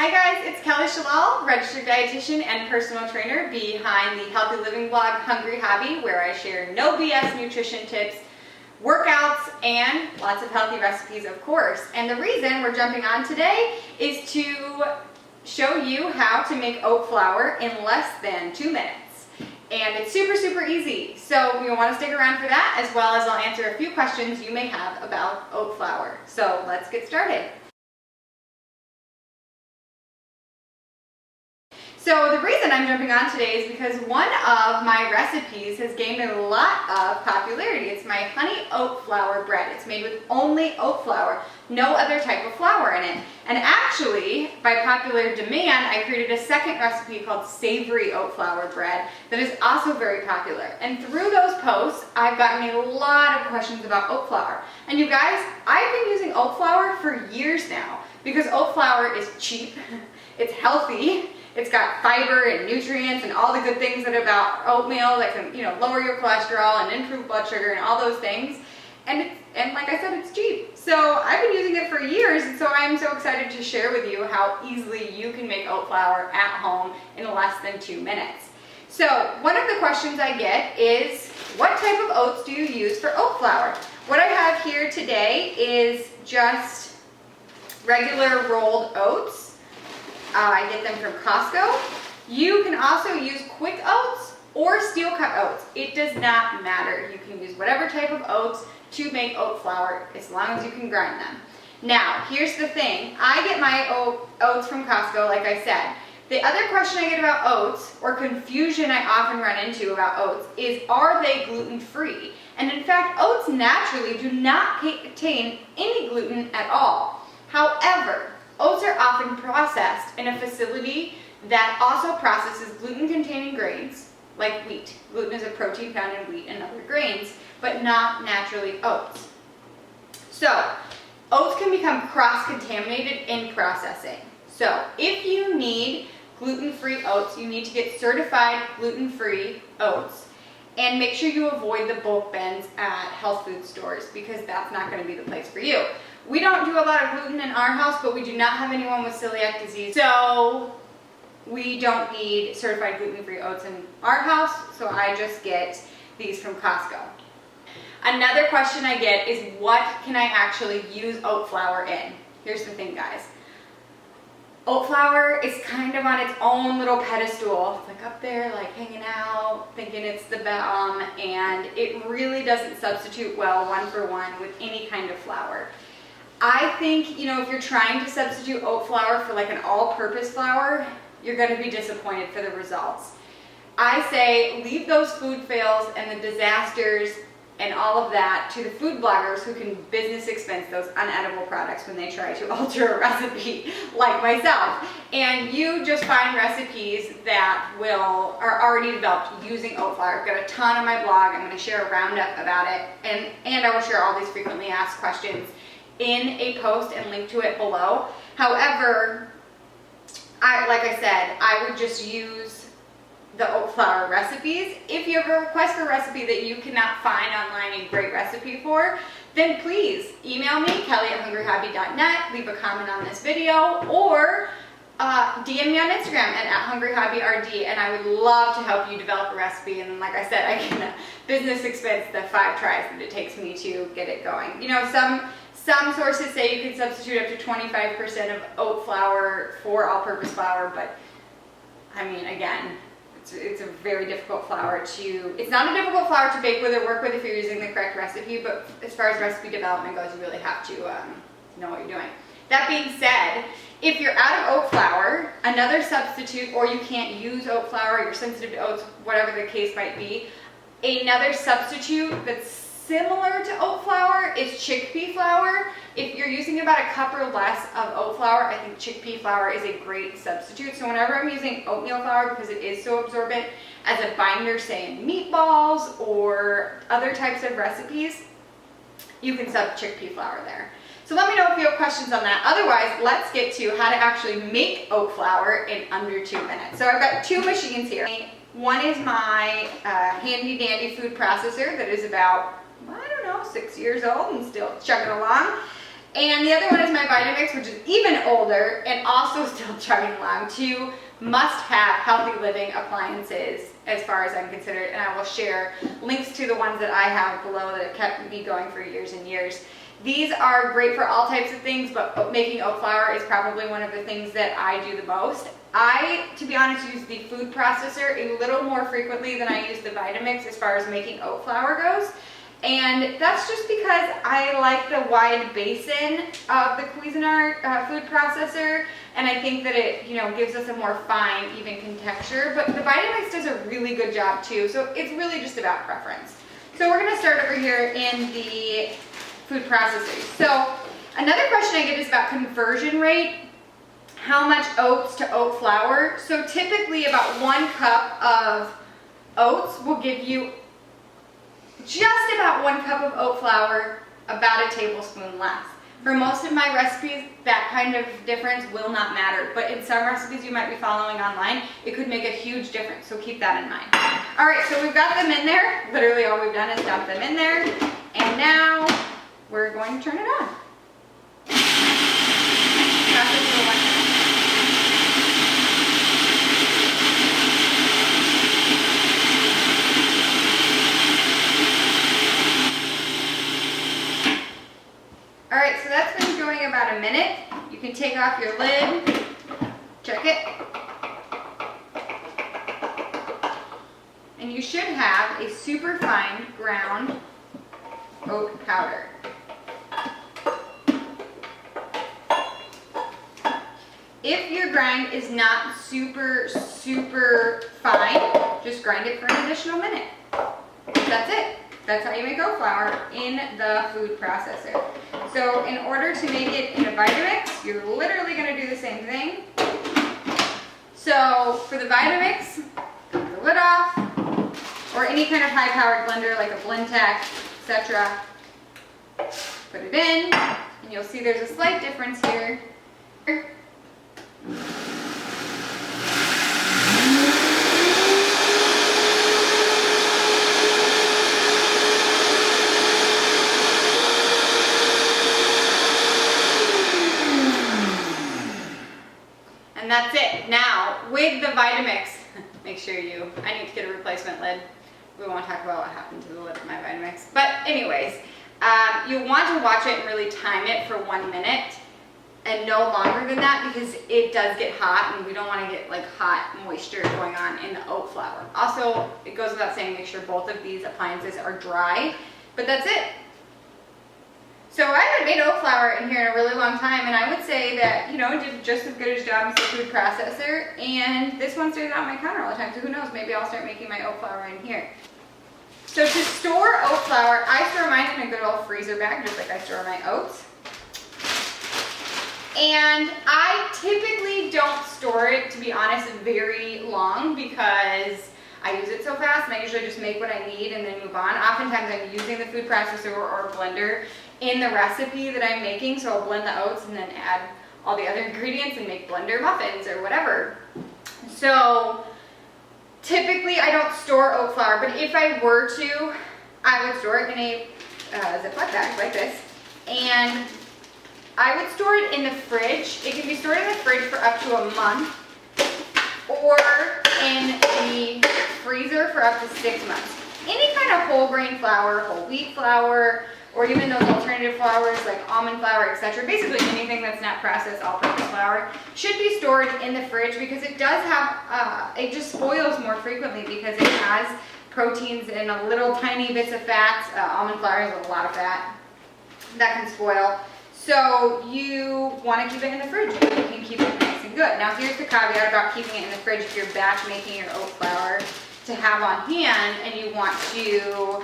Hi guys, it's Kelly Shalal, registered dietitian and personal trainer behind the healthy living blog Hungry Hobby, where I share no BS nutrition tips, workouts, and lots of healthy recipes, of course. And the reason we're jumping on today is to show you how to make oat flour in less than 2 minutes. And it's super easy. So you'll want to stick around for that, as well as I'll answer a few questions you may have about oat flour. So let's get started. So the reason I'm jumping on today is because one of my recipes has gained a lot of popularity. It's my honey oat flour bread. It's made with only oat flour, no other type of flour in it. And actually, by popular demand, I created a second recipe called savory oat flour bread that is also very popular. And through those posts, I've gotten a lot of questions about oat flour. And you guys, I've been using oat flour for years now because oat flour is cheap, it's healthy, it's got fiber and nutrients and all the good things that about oatmeal that can, lower your cholesterol and improve blood sugar and all those things. And like I said, it's cheap. So I've been using it for years, and so I'm so excited to share with you how easily you can make oat flour at home in less than 2 minutes. So one of the questions I get is, what type of oats do you use for oat flour? What I have here today is just regular rolled oats. I get them from Costco. You can also use quick oats or steel cut oats. It does not matter. You can use whatever type of oats to make oat flour as long as you can grind them. Now, here's the thing. I get my oats from Costco, like I said. The other question I get about oats, or confusion I often run into about oats, is are they gluten-free? And in fact, oats naturally do not contain any gluten at all. However, oats are often processed in a facility that also processes gluten-containing grains, like wheat. Gluten is a protein found in wheat and other grains, but not naturally oats. So, oats can become cross-contaminated in processing. So, if you need gluten-free oats, you need to get certified gluten-free oats, and make sure you avoid the bulk bins at health food stores, because that's not going to be the place for you. We don't do a lot of gluten in our house, but we do not have anyone with celiac disease, so we don't need certified gluten-free oats in our house, so I just get these from Costco. Another question I get is, what can I actually use oat flour in? Here's the thing, guys. Oat flour is kind of on its own little pedestal. It's like up there, like hanging out, thinking it's the bomb, and it really doesn't substitute well one-for-one with any kind of flour. I think, if you're trying to substitute oat flour for like an all-purpose flour, you're going to be disappointed for the results. I say leave those food fails and the disasters and all of that to the food bloggers who can business expense those unedible products when they try to alter a recipe, like myself. And you just find recipes that are already developed using oat flour. I've got a ton on my blog. I'm going to share a roundup about it, and I will share all these frequently asked questions in a post and link to it below. However, like I said, I would just use the oat flour recipes. If you have a request for a recipe that you cannot find online a great recipe for, then please email me, kelly@hungryhobby.net, leave a comment on this video, or DM me on Instagram at @hungryhobbyrd, and I would love to help you develop a recipe. And like I said, I can business expense the 5 tries that it takes me to get it going. Some sources say you can substitute up to 25% of oat flour for all-purpose flour, but I mean, again, it's a very difficult flour it's not a difficult flour to bake with or work with if you're using the correct recipe, but as far as recipe development goes, you really have to know what you're doing. That being said, if you're out of oat flour, another substitute, or you can't use oat flour, you're sensitive to oats, whatever the case might be, another substitute that's similar to oat flour is chickpea flour. If you're using about a cup or less of oat flour, I think chickpea flour is a great substitute. So whenever I'm using oatmeal flour, because it is so absorbent, as a binder, say in meatballs or other types of recipes, you can sub chickpea flour there. So let me know if you have questions on that. Otherwise, let's get to how to actually make oat flour in under 2 minutes. So I've got 2 machines here. One is my handy dandy food processor that is about, 6 years old and still chugging along. And the other one is my Vitamix, which is even older and also still chugging along. 2 must-have healthy living appliances as far as I'm considered, and I will share links to the ones that I have below that have kept me going for years and years. These are great for all types of things, but making oat flour is probably one of the things that I do the most. I, to be honest, use the food processor a little more frequently than I use the Vitamix as far as making oat flour goes. And that's just because I like the wide basin of the Cuisinart food processor, and I think that it, gives us a more fine, even texture. But the Vitamix does a really good job too, so it's really just about preference. So we're going to start over here in the food processors. So another question I get is about conversion rate. How much oats to oat flour? So typically about 1 cup of oats will give you just about 1 cup of oat flour, about a tablespoon less. For most of my recipes, that kind of difference will not matter, but in some recipes you might be following online, it could make a huge difference, so keep that in mind. All right, so we've got them in there. Literally all we've done is dump them in there, and now we're going to turn it on. All right, so that's been going about a minute. You can take off your lid, check it, and you should have a super fine ground oat powder. If your grind is not super fine, just grind it for an additional minute. That's it. That's how you make oat flour in the food processor. So in order to make it in a Vitamix, you're literally going to do the same thing. So for the Vitamix, take the lid off, or any kind of high-powered blender like a Blendtec, etc. Put it in, and you'll see there's a slight difference here. And that's it. Now, with the Vitamix, make sure I need to get a replacement lid. We won't talk about what happened to the lid of my Vitamix. But anyways, you want to watch it and really time it for 1 minute and no longer than that, because it does get hot and we don't want to get like hot moisture going on in the oat flour. Also, it goes without saying, make sure both of these appliances are dry, but that's it. So I haven't made oat flour in here in a really long time, and I would say that, it did just as good a job as the food processor, and this one stays on my counter all the time, so who knows, maybe I'll start making my oat flour in here. So to store oat flour, I store mine in a good old freezer bag, just like I store my oats. And I typically don't store it, to be honest, very long, because I use it so fast, and I usually just make what I need and then move on. Oftentimes I'm using the food processor or blender in the recipe that I'm making, so I'll blend the oats and then add all the other ingredients and make blender muffins or whatever. So typically I don't store oat flour, but if I were to, I would store it in a Ziploc bag like this, and I would store it in the fridge. It can be stored in the fridge for up to a month, or in the freezer for up to 6 months. Any kind of whole grain flour, whole wheat flour, or even those alternative flours like almond flour, etc. Basically anything that's not processed all-purpose flour should be stored in the fridge, because it does have, it just spoils more frequently because it has proteins and a little tiny bits of fats. Almond flour has a lot of fat that can spoil. So you want to keep it in the fridge so you can keep it nice and good. Now here's the caveat about keeping it in the fridge if you're batch making your oat flour to have on hand and you want to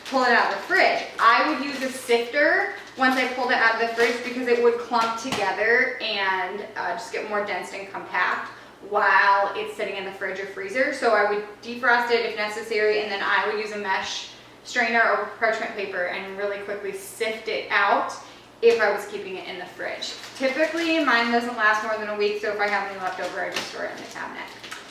pull it out of the fridge. I would use a sifter once I pulled it out of the fridge, because it would clump together and just get more dense and compact while it's sitting in the fridge or freezer. So I would defrost it if necessary, and then I would use a mesh strainer or parchment paper and really quickly sift it out if I was keeping it in the fridge. Typically mine doesn't last more than a week, so if I have any left over, I just store it in the cabinet.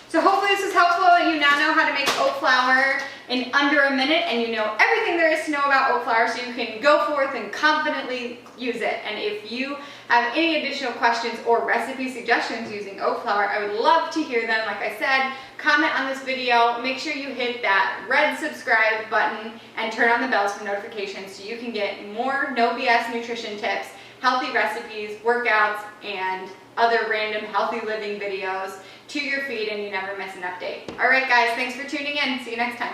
So hopefully this is helpful. You now know how to make oat flour in under a minute, and you know everything there is to know about oat flour, so you can go forth and confidently use it. And if you have any additional questions or recipe suggestions using oat flour, I would love to hear them. Like I said, comment on this video, make sure you hit that red subscribe button and turn on the bells for notifications so you can get more no BS nutrition tips, healthy recipes, workouts, and other random healthy living videos to your feed, and you never miss an update. All right, guys, thanks for tuning in. See you next time.